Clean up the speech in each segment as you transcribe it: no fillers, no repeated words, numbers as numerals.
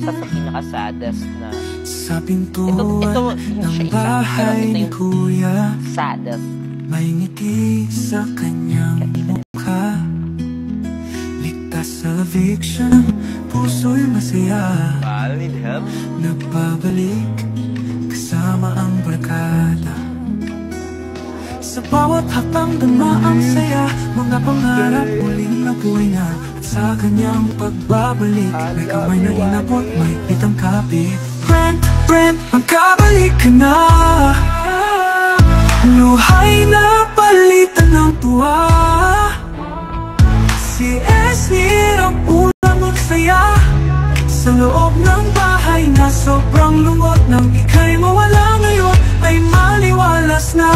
isa sa pinaka-saddest na sa pintuan ng bahay ni Kuya, saddest. May ngiti sa kanyang mukha, ligtas sa eviction, puso'y masaya. Need help? Nagbabalik kasama ang barkada, sa bawat hakbang dumaang saya, mga pangarap muling nabuhay na. At sa kanyang pagbabalik, may kamay na inabot, may pitang kapit. Friend, magkabalik ka na. Luhay na palitan ng tuwa. Si Esnir ang unang magsaya, sa loob ng bahay na sobrang lungkot. Nang ika'y mawala ngayon, ay maliwalas na.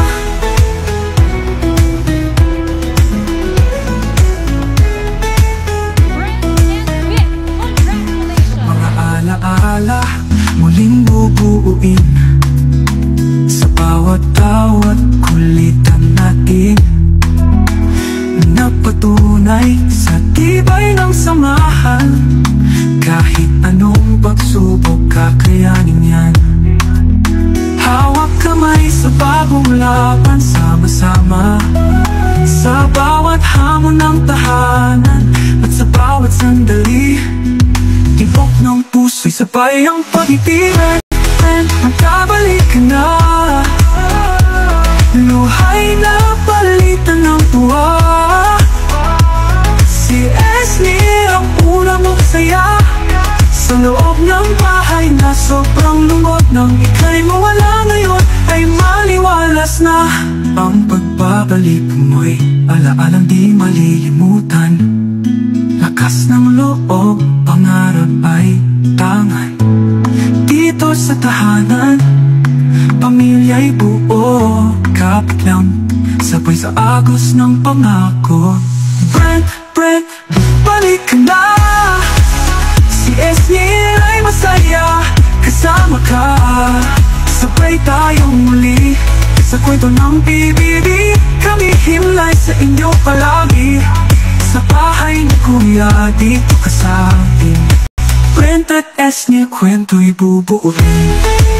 Mga alaala muling bubuuin, sa bawat tawat kulitan natin, nagpatunay sa tibay ng samahan. Kahit anong pagsubok, kakayanin yan. Hawak kamay sa bagong laban, sama-sama sa bawat hamon ng tahanan. At sa bawat sandali, tibok ng puso'y sabay ang pag-ibig. Magkabalik ka na. Luhay na palitan ng tuwa. Si Esnir ang unang magsaya, sa loob ng bahay na sobrang lungkot. Nang ika'y mawala ngayon, ay maliwalas na. Ang pagbabalik mo'y alaalang di malilimutan. Lakas ng loob, pangarap ay tangan. Dito sa tahanan, pamilya'y buo. Kapit lang, sabay sa agos ng pangako. Friend, balik ka na. Si Esnir ay masaya, kasama ka. Sabay tayong muli sa kwento ng PBB. Kami himlay sa inyo palagi, sa bahay ni Kuya, dito ka sa akin. Friend at Esnir, kwento'y bubuuin.